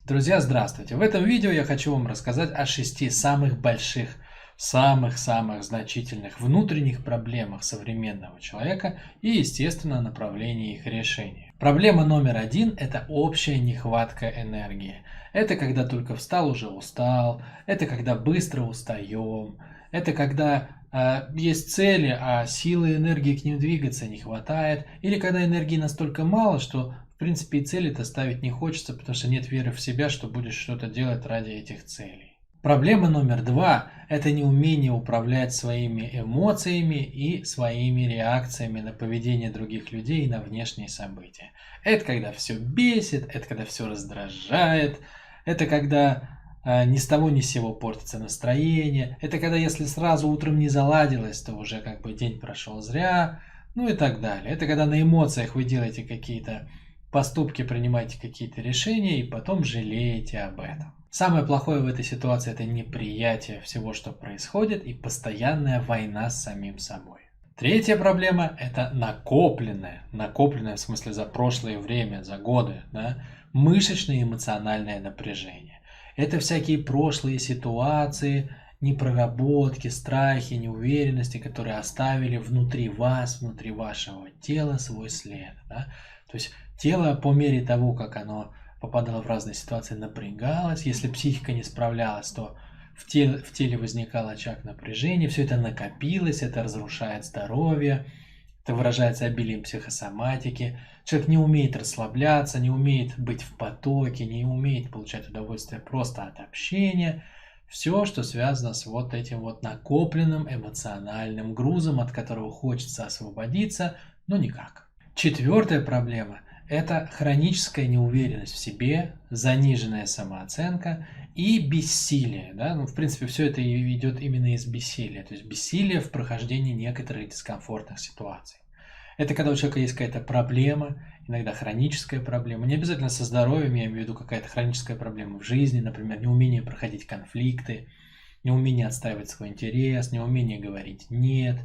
Друзья, здравствуйте! В этом видео я хочу вам рассказать о 6 самых больших, самых значительных внутренних проблемах современного человека и, естественно, направлении их решения. Проблема номер один – это общая нехватка энергии. Это когда только встал, уже устал, это когда быстро устаем, это когда есть цели, а силы и энергии к ним двигаться не хватает, или когда энергии настолько мало, что в принципе и цели-то ставить не хочется, потому что нет веры в себя, что будешь что-то делать ради этих целей. Проблема номер два – это неумение управлять своими эмоциями и своими реакциями на поведение других людей и на внешние события. Это когда все бесит, это когда все раздражает, это когда ни с того ни с сего портится настроение, это когда если сразу утром не заладилось, то уже как бы день прошел зря, ну и так далее. Это когда на эмоциях вы делаете какие-то поступки, принимаете какие-то решения и потом жалеете об этом. Самое плохое в этой ситуации – это неприятие всего, что происходит, и постоянная война с самим собой. Третья проблема – это накопленное в смысле за прошлое время, за годы, да, мышечное и эмоциональное напряжение. Это всякие прошлые ситуации, непроработки, страхи, неуверенности, которые оставили внутри вас, внутри вашего тела свой след. Да? То есть тело по мере того, как оно попадало в разные ситуации, напрягалось. Если психика не справлялась, то в теле возникал очаг напряжения. Все это накопилось, это разрушает здоровье, это выражается обилием психосоматики. Человек не умеет расслабляться, не умеет быть в потоке, не умеет получать удовольствие просто от общения. Все, что связано с вот этим вот накопленным эмоциональным грузом, от которого хочется освободиться, но никак. Четвертая проблема – это хроническая неуверенность в себе, заниженная самооценка и бессилие. Да? Ну, в принципе, все это идет именно из бессилия, то есть бессилие в прохождении некоторых дискомфортных ситуаций. Это когда у человека есть какая-то проблема, иногда хроническая проблема, не обязательно со здоровьем, я имею в виду какая-то хроническая проблема в жизни, например, неумение проходить конфликты, неумение отстаивать свой интерес, неумение говорить «нет»,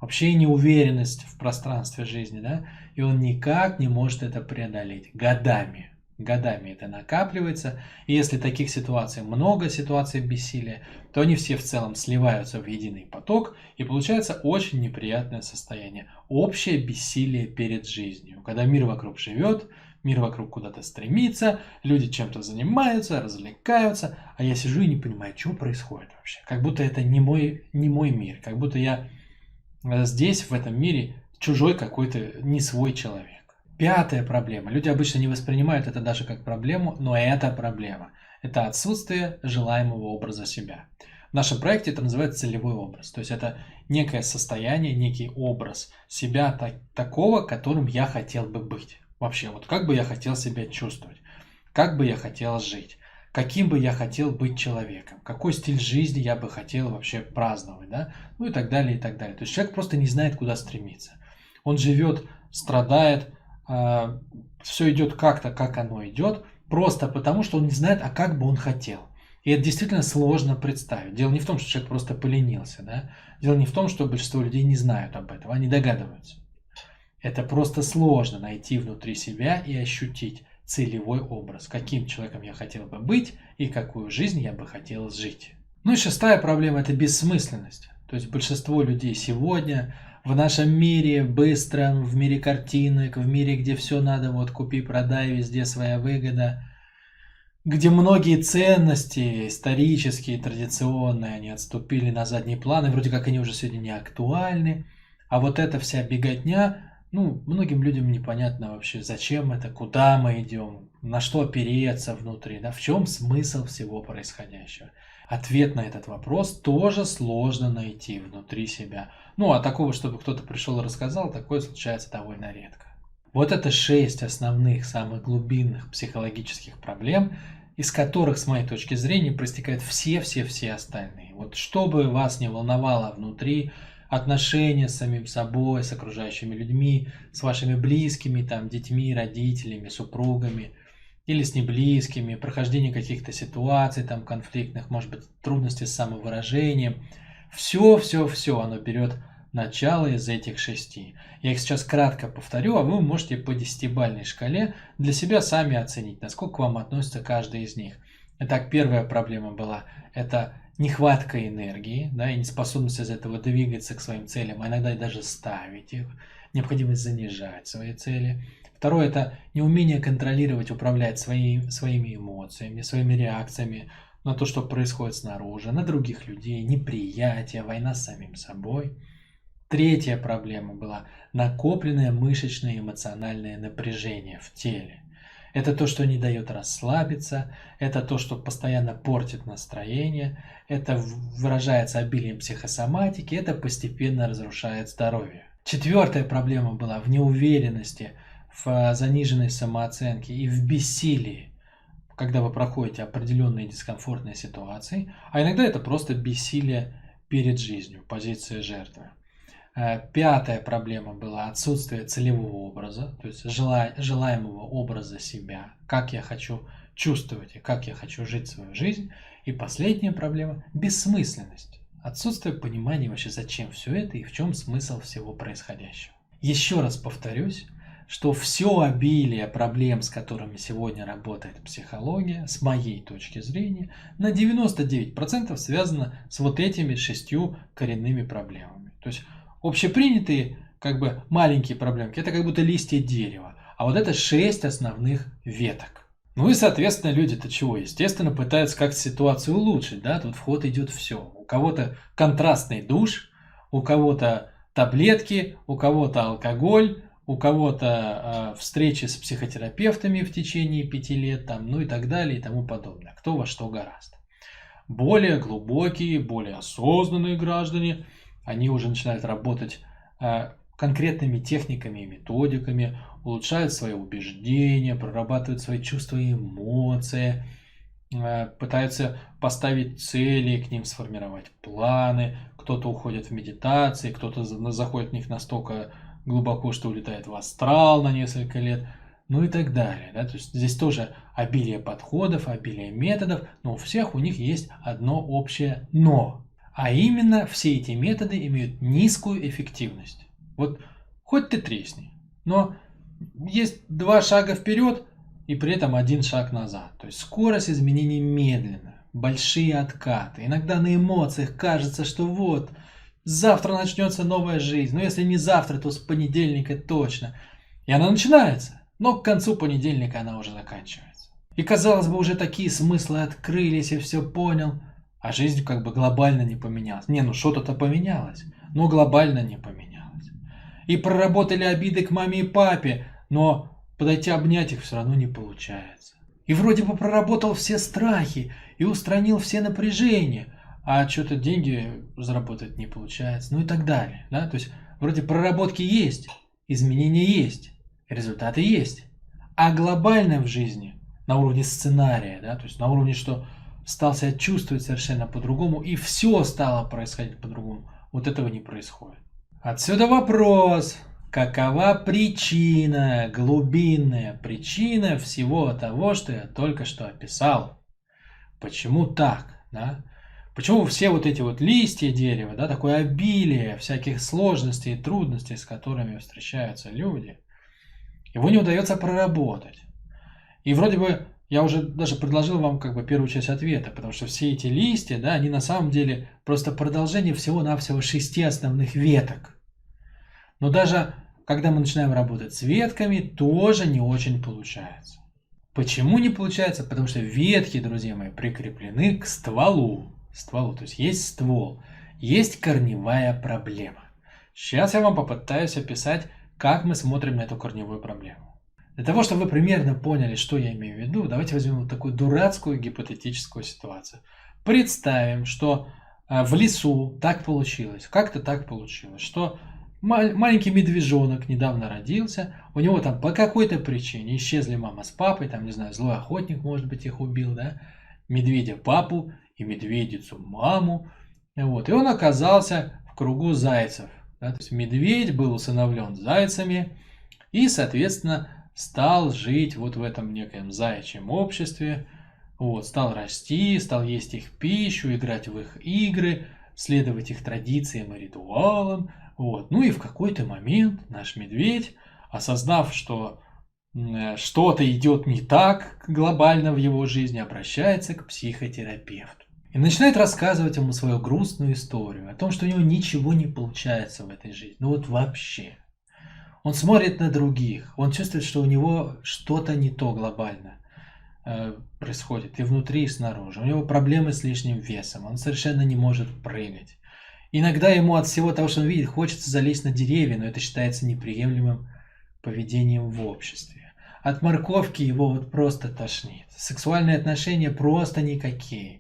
вообще неуверенность в пространстве жизни, да, и он никак не может это преодолеть годами. Годами это накапливается, и если таких ситуаций много, ситуаций бессилия, то они все в целом сливаются в единый поток, и получается очень неприятное состояние. Общее бессилие перед жизнью, когда мир вокруг живет, мир вокруг куда-то стремится, люди чем-то занимаются, развлекаются, а я сижу и не понимаю, что происходит вообще. Как будто это не мой мир, как будто я здесь, в этом мире, чужой какой-то, не свой человек. Пятая проблема. Люди обычно не воспринимают это даже как проблему, но это проблема. Это отсутствие желаемого образа себя. В нашем проекте это называется целевой образ. То есть это некое состояние, некий образ себя такого, которым я хотел бы быть. Вообще, вот как бы я хотел себя чувствовать, как бы я хотел жить, каким бы я хотел быть человеком, какой стиль жизни я бы хотел вообще праздновать, да? Ну и так далее, и так далее. То есть человек просто не знает, куда стремиться. Он живет, страдает, все идет как-то, как оно идет, просто потому, что он не знает, а как бы он хотел. И это действительно сложно представить. Дело не в том, что человек просто поленился, да? Дело не в том, что большинство людей не знают об этом, они догадываются. Это просто сложно найти внутри себя и ощутить целевой образ, каким человеком я хотел бы быть и какую жизнь я бы хотел жить. Ну и шестая проблема – это бессмысленность. То есть большинство людей сегодня в нашем мире быстром, в мире картинок, в мире, где все надо, вот купи, продай, везде своя выгода, где многие ценности исторические, традиционные, они отступили на задний план, и вроде как они уже сегодня не актуальны, а вот эта вся беготня, ну, многим людям непонятно вообще, зачем это, куда мы идем, на что опереться внутри, да, в чем смысл всего происходящего. Ответ на этот вопрос тоже сложно найти внутри себя. Ну, а такого, чтобы кто-то пришел и рассказал, такое случается довольно редко. Вот это 6 основных, самых глубинных психологических проблем, из которых, с моей точки зрения, проистекают все остальные. Вот что бы вас не волновало внутри, отношения с самим собой, с окружающими людьми, с вашими близкими, там, детьми, родителями, супругами или с неблизкими, прохождение каких-то ситуаций там конфликтных, может быть, трудности с самовыражением. Все оно берет начало из этих 6. Я их сейчас кратко повторю, а вы можете по 10-бальной шкале для себя сами оценить, насколько вам относится каждый из них. Итак, первая проблема была – это нехватка энергии, да, и неспособность из этого двигаться к своим целям, а иногда и даже ставить их, необходимость занижать свои цели. Второе – это неумение контролировать, управлять своими эмоциями, своими реакциями на то, что происходит снаружи, на других людей, неприятие, война с самим собой. Третья проблема была накопленное мышечное и эмоциональное напряжение в теле. Это то, что не дает расслабиться, это то, что постоянно портит настроение, это выражается обилием психосоматики, это постепенно разрушает здоровье. Четвертая проблема была в неуверенности, в заниженной самооценке и в бессилии, когда вы проходите определенные дискомфортные ситуации, а иногда это просто бессилие перед жизнью, позиция жертвы. Пятая проблема была отсутствие целевого образа, то есть желаемого образа себя, как я хочу чувствовать и как я хочу жить свою жизнь. И последняя проблема – бессмысленность, отсутствие понимания вообще, зачем все это и в чем смысл всего происходящего. Еще раз повторюсь, что все обилие проблем, с которыми сегодня работает психология, с моей точки зрения, на 99% связано с вот этими 6 коренными проблемами. То есть общепринятые маленькие проблемки – это как будто листья дерева, а вот это 6 основных веток. Ну и, соответственно, люди-то чего? Естественно, пытаются как-то ситуацию улучшить, да, тут в ход идет все. У кого-то контрастный душ, у кого-то таблетки, у кого-то алкоголь, у кого-то встречи с психотерапевтами в течение 5 лет, ну и так далее и тому подобное. Кто во что гораст. Более глубокие, более осознанные граждане, они уже начинают работать конкретными техниками и методиками, улучшают свои убеждения, прорабатывают свои чувства и эмоции, пытаются поставить цели, к ним сформировать планы. Кто-то уходит в медитации, кто-то заходит в них настолько глубоко, что улетает в астрал на несколько лет, ну и так далее. Да? То есть здесь тоже обилие подходов, обилие методов, но у всех у них есть одно общее «но». А именно, все эти методы имеют низкую эффективность. Вот хоть ты тресни, но есть 2 шага вперед и при этом 1 шаг назад. То есть скорость изменений медленная, большие откаты. Иногда на эмоциях кажется, что вот, завтра начнется новая жизнь. Но если не завтра, то с понедельника точно. И она начинается, но к концу понедельника она уже заканчивается. И казалось бы, уже такие смыслы открылись, и все понял. А жизнь глобально не поменялась. Что-то поменялось, но глобально не поменялось. И проработали обиды к маме и папе, но подойти обнять их все равно не получается. И вроде бы проработал все страхи и устранил все напряжения, а что-то деньги заработать не получается, ну и так далее. Да? То есть вроде проработки есть, изменения есть, результаты есть. А глобально в жизни, на уровне сценария, да, то есть на уровне, что стал себя чувствовать совершенно по-другому, и все стало происходить по-другому. Вот этого не происходит. Отсюда вопрос. Какова причина, глубинная причина всего того, что я только что описал? Почему так? Да? Почему все вот эти вот листья дерева, да, такое обилие всяких сложностей и трудностей, с которыми встречаются люди, его не удается проработать? И вроде бы я уже даже предложил вам первую часть ответа, потому что все эти листья, да, они на самом деле просто продолжение всего-навсего 6 основных веток. Но даже когда мы начинаем работать с ветками, тоже не очень получается. Почему не получается? Потому что ветки, друзья мои, прикреплены к стволу. То есть есть ствол, есть корневая проблема. Сейчас я вам попытаюсь описать, как мы смотрим на эту корневую проблему. Для того, чтобы вы примерно поняли, что я имею в виду, давайте возьмем вот такую дурацкую гипотетическую ситуацию. Представим, что в лесу так получилось, как-то так получилось, что маленький медвежонок недавно родился, у него там по какой-то причине исчезли мама с папой, там, не знаю, злой охотник, может быть, их убил, да, медведя папу и медведицу маму, вот, и он оказался в кругу зайцев, да, то есть медведь был усыновлен зайцами и, соответственно, стал жить вот в этом некоем заячьем обществе, вот, стал расти, стал есть их пищу, играть в их игры, следовать их традициям и ритуалам, Вот. Ну и в какой-то момент наш медведь, осознав, что что-то идет не так глобально в его жизни, обращается к психотерапевту. И начинает рассказывать ему свою грустную историю о том, что у него ничего не получается в этой жизни. Ну вот вообще. Он смотрит на других, он чувствует, что у него что-то не то глобально происходит и внутри, и снаружи. У него проблемы с лишним весом, он совершенно не может прыгать. Иногда ему от всего того, что он видит, хочется залезть на деревья, но это считается неприемлемым поведением в обществе. От морковки его вот просто тошнит. Сексуальные отношения просто никакие.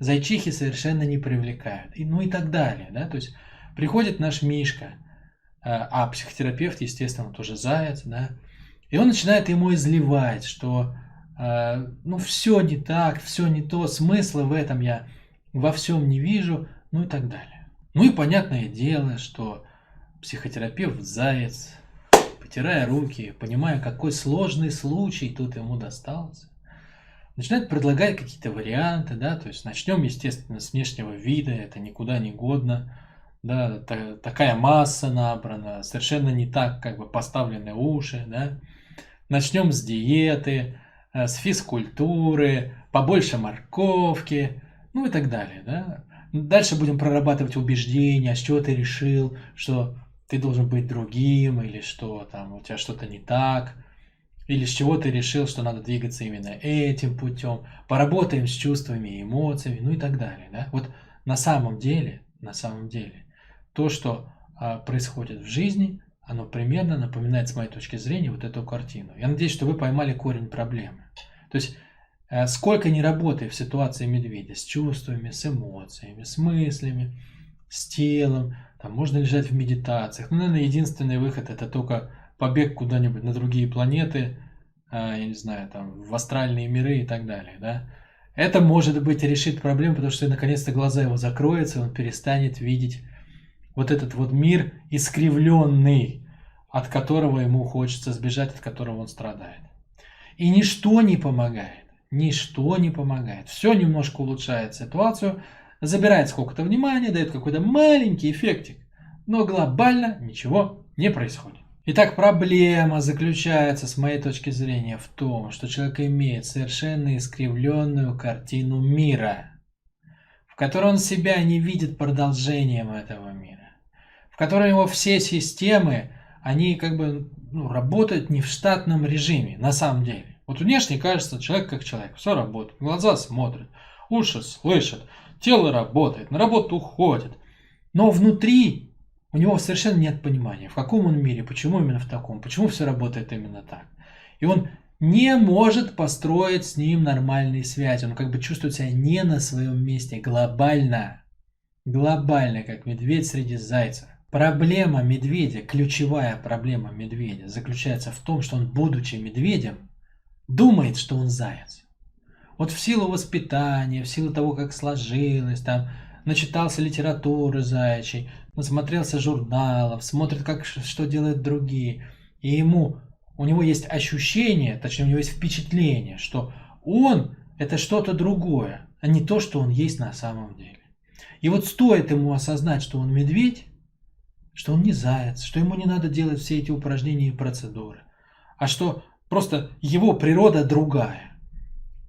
Зайчихи совершенно не привлекают. Ну и так далее. Да? То есть приходит наш Мишка, а психотерапевт, естественно, тоже заяц, да? И он начинает ему изливать, что ну все не так, все не то, смысла в этом я во всем не вижу, ну и так далее. Ну и понятное дело, что психотерапевт заяц, потирая руки, понимая, какой сложный случай тут ему достался, начинает предлагать какие-то варианты, да, то есть начнем, естественно, с внешнего вида, это никуда не годно, да, такая масса набрана, совершенно не так, как бы поставлены уши, да. Начнем с диеты, с физкультуры, побольше морковки, ну и так далее, да. Дальше будем прорабатывать убеждения, с чего ты решил, что ты должен быть другим, или что там у тебя что-то не так, или с чего ты решил, что надо двигаться именно этим путем. Поработаем с чувствами и эмоциями, ну и так далее, да. Вот на самом деле, то, что происходит в жизни, оно примерно напоминает, с моей точки зрения, вот эту картину. Я надеюсь, что вы поймали корень проблемы. То есть, сколько ни работай в ситуации медведя, с чувствами, с эмоциями, с мыслями, с телом, там можно лежать в медитациях. Ну, наверное, единственный выход — это только побег куда-нибудь на другие планеты, я не знаю, там, в астральные миры и так далее, да. Это, может быть, решит проблему, потому что наконец-то глаза его закроются, и он перестанет видеть вот этот вот мир искривленный, от которого ему хочется сбежать, от которого он страдает. И ничто не помогает. Ничто не помогает. Все немножко улучшает ситуацию, забирает сколько-то внимания, дает какой-то маленький эффектик, но глобально ничего не происходит. Итак, проблема заключается, с моей точки зрения, в том, что человек имеет совершенно искривленную картину мира, в которой он себя не видит продолжением этого мира, в которой его все системы, они как бы работают не в штатном режиме, на самом деле. Вот внешне кажется, человек как человек, все работает, глаза смотрят, уши слышат, тело работает, на работу уходит, но внутри у него совершенно нет понимания, в каком он мире, почему именно в таком, почему все работает именно так. И он не может построить с ним нормальные связи. Он как бы чувствует себя не на своем месте глобально. Глобально, как медведь среди зайцев. Проблема медведя, ключевая проблема медведя заключается в том, что он, будучи медведем, думает, что он заяц. Вот в силу воспитания, в силу того, как сложилось, там, начитался литературы заячьей, насмотрелся журналов, смотрит, что делают другие. И у него есть ощущение, точнее, у него есть впечатление, что он – это что-то другое, а не то, что он есть на самом деле. И вот стоит ему осознать, что он медведь, что он не заяц, что ему не надо делать все эти упражнения и процедуры, а что просто его природа другая.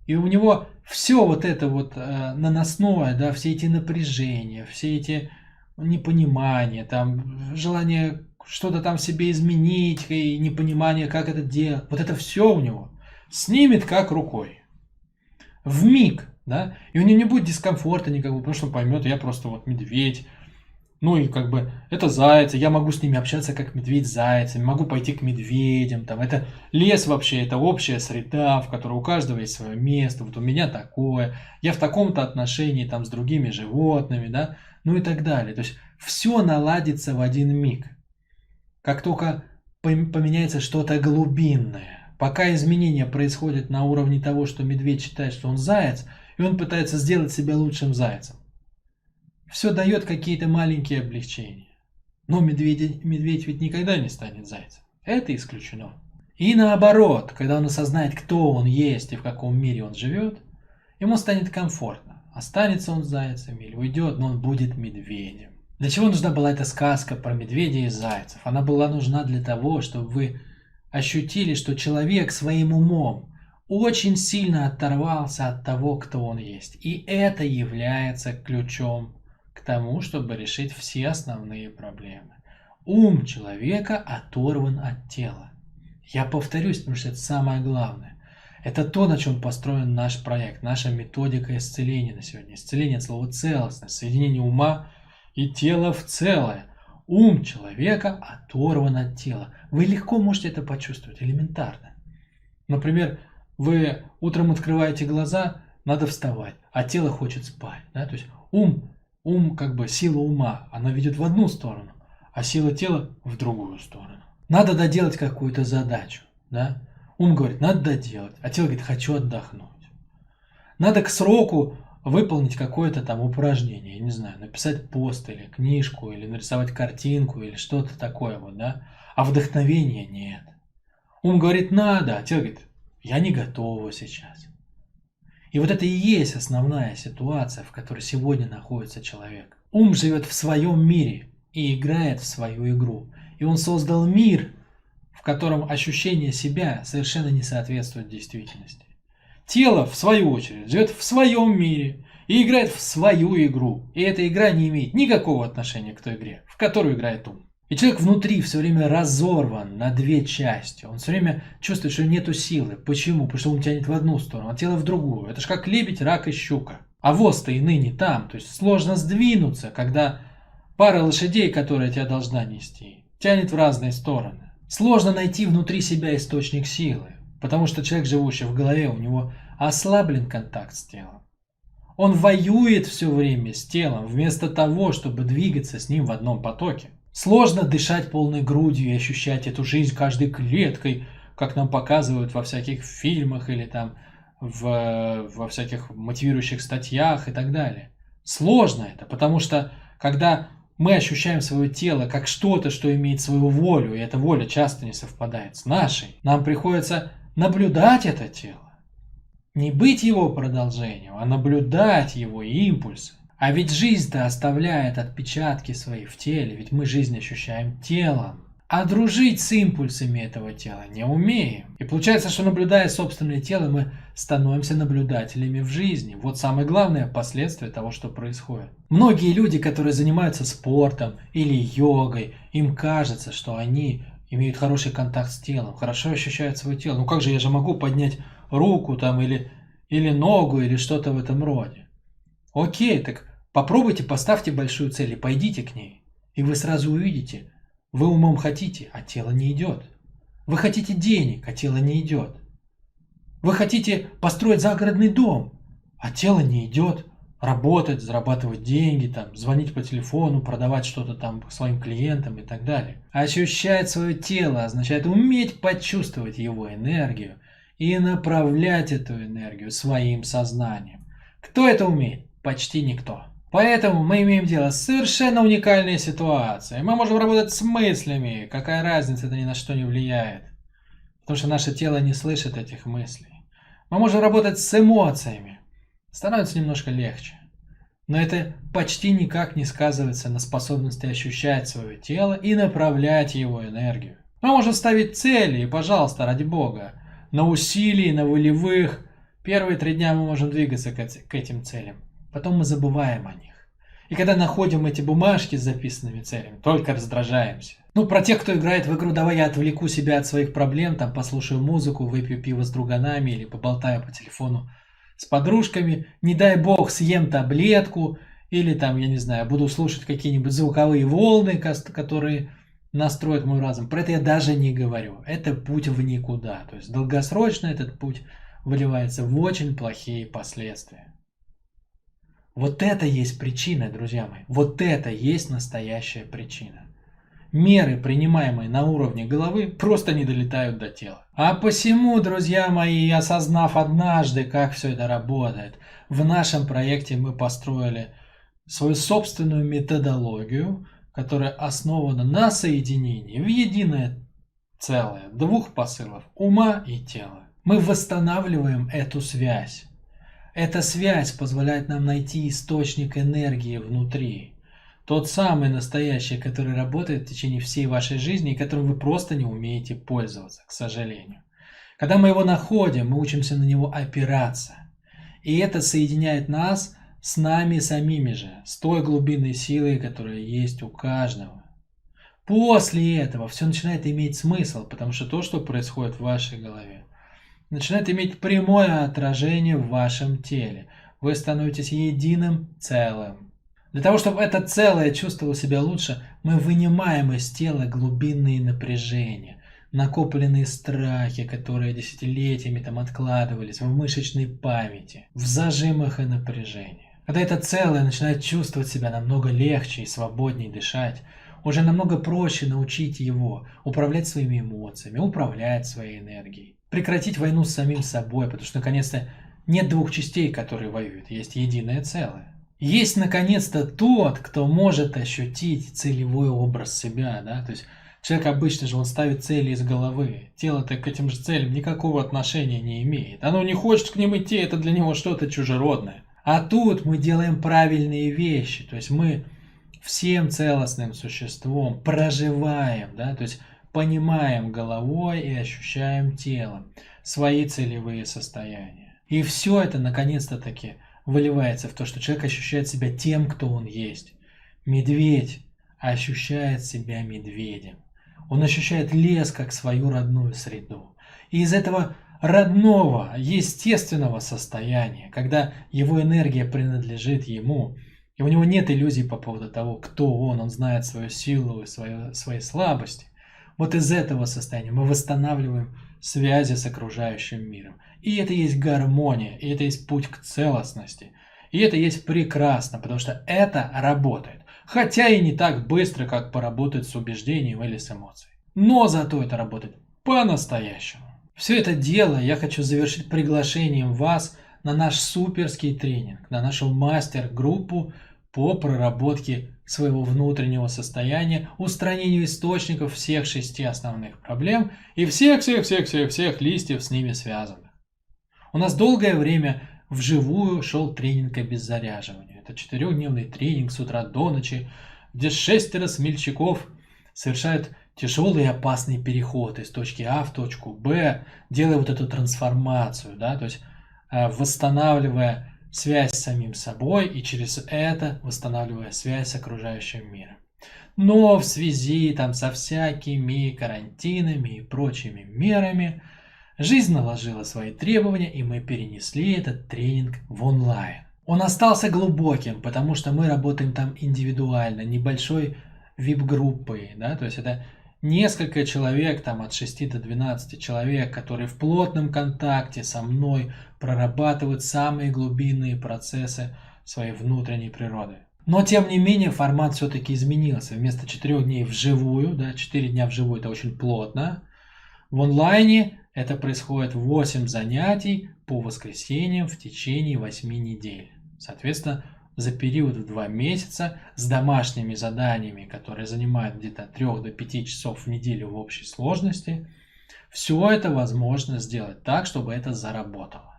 И у него все вот это вот наносное, да, все эти напряжения, все эти непонимания, там, желание что-то там себе изменить и непонимание, как это делать, вот это все у него снимет как рукой. Вмиг, да, и у него не будет дискомфорта никакого, потому что он поймет, я просто вот медведь, ну и как бы это зайцы, я могу с ними общаться как медведь с зайцами, могу пойти к медведям, там это лес вообще, это общая среда, в которой у каждого есть свое место, вот у меня такое, я в таком-то отношении там с другими животными, да, ну и так далее. То есть все наладится в один миг, как только поменяется что-то глубинное. Пока изменения происходят на уровне того, что медведь считает, что он заяц, и он пытается сделать себя лучшим зайцем. Все дает какие-то маленькие облегчения. Но медведь ведь никогда не станет зайцем. Это исключено. И наоборот, когда он осознает, кто он есть и в каком мире он живет, ему станет комфортно. Останется он зайцем или уйдет, но он будет медведем. Для чего нужна была эта сказка про медведя и зайцев? Она была нужна для того, чтобы вы ощутили, что человек своим умом очень сильно оторвался от того, кто он есть. И это является ключом к тому, чтобы решить все основные проблемы. Ум человека оторван от тела. Я повторюсь, потому что это самое главное. Это то, на чем построен наш проект, наша методика исцеления на сегодня. Исцеление от слова целостность, соединение ума и тела в целое. Ум человека оторван от тела. Вы легко можете это почувствовать, элементарно. Например, вы утром открываете глаза, надо вставать, а тело хочет спать. Да? То есть ум, как бы сила ума, она ведет в одну сторону, а сила тела в другую сторону. Надо доделать какую-то задачу. Да? Ум говорит, надо доделать, а тело говорит, хочу отдохнуть. Надо к сроку выполнить какое-то там упражнение, я не знаю, написать пост или книжку, или нарисовать картинку, или что-то такое вот, да? А вдохновения нет. Ум говорит, надо, а тело говорит, я не готова сейчас. И вот это и есть основная ситуация, в которой сегодня находится человек. Ум живет в своем мире и играет в свою игру. И он создал мир, в котором ощущение себя совершенно не соответствует действительности. Тело, в свою очередь, живет в своем мире и играет в свою игру. И эта игра не имеет никакого отношения к той игре, в которую играет ум. И человек внутри все время разорван на две части. Он все время чувствует, что нету силы. Почему? Потому что ум тянет в одну сторону, а тело в другую. Это же как лебедь, рак и щука. А воз-то и ныне там. То есть сложно сдвинуться, когда пара лошадей, которая тебя должна нести, тянет в разные стороны. Сложно найти внутри себя источник силы. Потому что человек, живущий в голове, у него ослаблен контакт с телом. Он воюет все время с телом, вместо того, чтобы двигаться с ним в одном потоке. Сложно дышать полной грудью и ощущать эту жизнь каждой клеткой, как нам показывают во всяких фильмах или там во всяких мотивирующих статьях и так далее. Сложно это, потому что когда мы ощущаем свое тело как что-то, что имеет свою волю, и эта воля часто не совпадает с нашей, нам приходится наблюдать это тело. Не быть его продолжением, а наблюдать его импульсы. А ведь жизнь-то оставляет отпечатки свои в теле, ведь мы жизнь ощущаем телом. А дружить с импульсами этого тела не умеем. И получается, что наблюдая собственное тело, мы становимся наблюдателями в жизни. Вот самое главное последствие того, что происходит. Многие люди, которые занимаются спортом или йогой, им кажется, что они имеют хороший контакт с телом, хорошо ощущают свое тело. Ну как же, я же могу поднять руку там или ногу или что-то в этом роде. Окей, так попробуйте, поставьте большую цель и пойдите к ней. И вы сразу увидите, вы умом хотите, а тело не идет. Вы хотите денег, а тело не идет. Вы хотите построить загородный дом, а тело не идет. Работать, зарабатывать деньги, там, звонить по телефону, продавать что-то там своим клиентам и так далее. Ощущать свое тело означает уметь почувствовать его энергию и направлять эту энергию своим сознанием. Кто это умеет? Почти никто. Поэтому мы имеем дело с совершенно уникальной ситуацией. Мы можем работать с мыслями. Какая разница, это ни на что не влияет. Потому что наше тело не слышит этих мыслей. Мы можем работать с эмоциями. Становится немножко легче. Но это почти никак не сказывается на способности ощущать свое тело и направлять его энергию. Мы можем ставить цели, и, пожалуйста, ради бога, на усилии, на волевых. Первые 3 дня мы можем двигаться к этим целям. Потом мы забываем о них. И когда находим эти бумажки с записанными целями, только раздражаемся. Ну, про тех, кто играет в игру, давай я отвлеку себя от своих проблем, там послушаю музыку, выпью пиво с друганами или поболтаю по телефону с подружками, не дай бог съем таблетку, или там, я не знаю, буду слушать какие-нибудь звуковые волны, которые настроят мой разум. Про это я даже не говорю. Это путь в никуда. То есть долгосрочно этот путь выливается в очень плохие последствия. Вот это есть причина, друзья мои. Вот это есть настоящая причина. Меры, принимаемые на уровне головы, просто не долетают до тела. А посему, друзья мои, осознав однажды, как все это работает, в нашем проекте мы построили свою собственную методологию, которая основана на соединении в единое целое 2 посылов ума и тела. Мы восстанавливаем эту связь. Эта связь позволяет нам найти источник энергии внутри. Тот самый настоящий, который работает в течение всей вашей жизни и которым вы просто не умеете пользоваться, к сожалению. Когда мы его находим, мы учимся на него опираться. И это соединяет нас с нами самими же, с той глубинной силой, которая есть у каждого. После этого все начинает иметь смысл, потому что то, что происходит в вашей голове, начинает иметь прямое отражение в вашем теле. Вы становитесь единым целым. Для того, чтобы это целое чувствовало себя лучше, мы вынимаем из тела глубинные напряжения, накопленные страхи, которые десятилетиями там откладывались в мышечной памяти, в зажимах и напряжении. Когда это целое начинает чувствовать себя намного легче и свободнее дышать, уже намного проще научить его управлять своими эмоциями, управлять своей энергией, прекратить войну с самим собой, потому что наконец-то нет двух частей, которые воюют, есть единое целое. Есть наконец-то тот, кто может ощутить целевой образ себя, да, то есть человек обычно же он ставит цели из головы, тело-то к этим же целям никакого отношения не имеет, оно не хочет к ним идти, это для него что-то чужеродное. А тут мы делаем правильные вещи, то есть мы всем целостным существом проживаем, да, то есть понимаем головой и ощущаем телом свои целевые состояния. И все это наконец-то таки выливается в то, что человек ощущает себя тем, кто он есть. Медведь ощущает себя медведем. Он ощущает лес как свою родную среду. И из этого родного, естественного состояния, когда его энергия принадлежит ему, и у него нет иллюзий по поводу того, кто он знает свою силу и свои слабости. Вот из этого состояния мы восстанавливаем связи с окружающим миром. И это есть гармония, и это есть путь к целостности. И это есть прекрасно, потому что это работает. Хотя и не так быстро, как поработать с убеждением или с эмоцией. Но зато это работает по-настоящему. Все это дело я хочу завершить приглашением вас на наш суперский тренинг, на нашу мастер-группу по проработке своего внутреннего состояния, устранению источников всех 6 основных проблем и всех листьев с ними связанных. У нас долгое время вживую шел тренинг обеззаряживания. Это 4-дневный тренинг с утра до ночи, где 6 смельчаков совершают тяжелый и опасный переход из точки А в точку Б, делая вот эту трансформацию, да, то есть восстанавливая связь с самим собой и через это восстанавливая связь с окружающим миром. Но в связи там со всякими карантинами и прочими мерами жизнь наложила свои требования, и мы перенесли этот тренинг в онлайн. Он остался глубоким, потому что мы работаем там индивидуально, небольшой VIP-группой, да, то есть это несколько человек, там от 6 до 12 человек, которые в плотном контакте со мной прорабатывают самые глубинные процессы своей внутренней природы. Но тем не менее формат все-таки изменился. Вместо 4 дней вживую, да, 4 дня вживую это очень плотно. В онлайне это происходит 8 занятий по воскресеньям в течение 8 недель. Соответственно, за период в 2 месяца с домашними заданиями, которые занимают где-то от 3 до 5 часов в неделю в общей сложности, все это возможно сделать так, чтобы это заработало.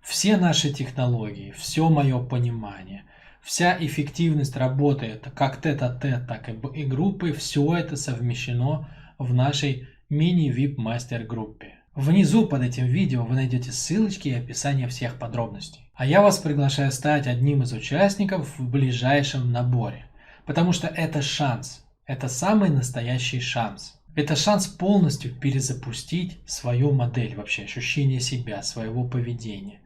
Все наши технологии, все мое понимание, вся эффективность работы, как тет-а-тет, так и группы, все это совмещено в нашей мини-VIP мастер-группе. Внизу под этим видео вы найдете ссылочки и описание всех подробностей. А я вас приглашаю стать одним из участников в ближайшем наборе, потому что это шанс, это самый настоящий шанс. Это шанс полностью перезапустить свою модель, вообще ощущение себя, своего поведения,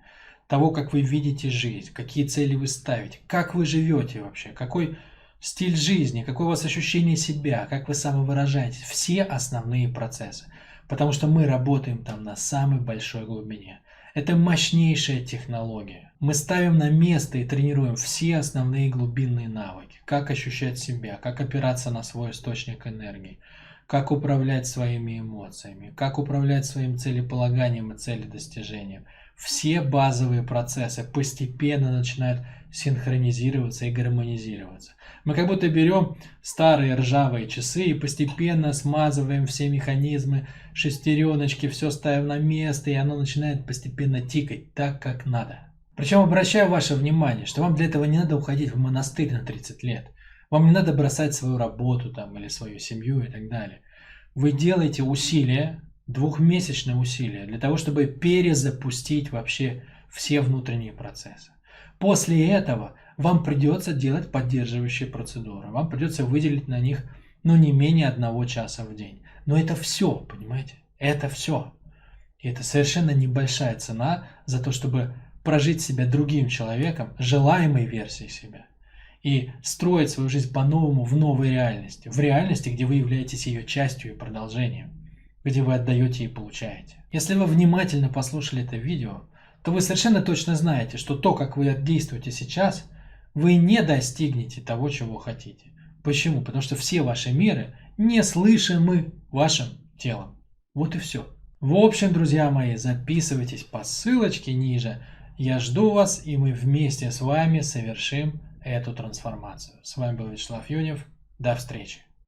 того, как вы видите жизнь, какие цели вы ставите, как вы живете вообще, какой стиль жизни, какое у вас ощущение себя, как вы самовыражаетесь, все основные процессы. Потому что мы работаем там на самой большой глубине. Это мощнейшая технология. Мы ставим на место и тренируем все основные глубинные навыки. Как ощущать себя, как опираться на свой источник энергии, как управлять своими эмоциями, как управлять своим целеполаганием и целедостижением. Все базовые процессы постепенно начинают синхронизироваться и гармонизироваться. Мы как будто берем старые ржавые часы и постепенно смазываем все механизмы, шестереночки, все ставим на место, и оно начинает постепенно тикать так, как надо. Причем обращаю ваше внимание, что вам для этого не надо уходить в монастырь на 30 лет. Вам не надо бросать свою работу там или свою семью и так далее. Вы делаете усилия, двухмесячные усилия, для того, чтобы перезапустить вообще все внутренние процессы. После этого вам придется делать поддерживающие процедуры. Вам придется выделить на них, не менее 1 часа в день. Но это все, понимаете? Это все. И это совершенно небольшая цена за то, чтобы прожить себя другим человеком, желаемой версией себя. И строить свою жизнь по-новому в новой реальности. В реальности, где вы являетесь ее частью и продолжением. Где вы отдаете и получаете. Если вы внимательно послушали это видео, то вы совершенно точно знаете, что то, как вы действуете сейчас, вы не достигнете того, чего хотите. Почему? Потому что все ваши меры не слышимы вашим телом. Вот и все. В общем, друзья мои, записывайтесь по ссылочке ниже. Я жду вас, и мы вместе с вами совершим эту трансформацию. С вами был Вячеслав Юнев. До встречи.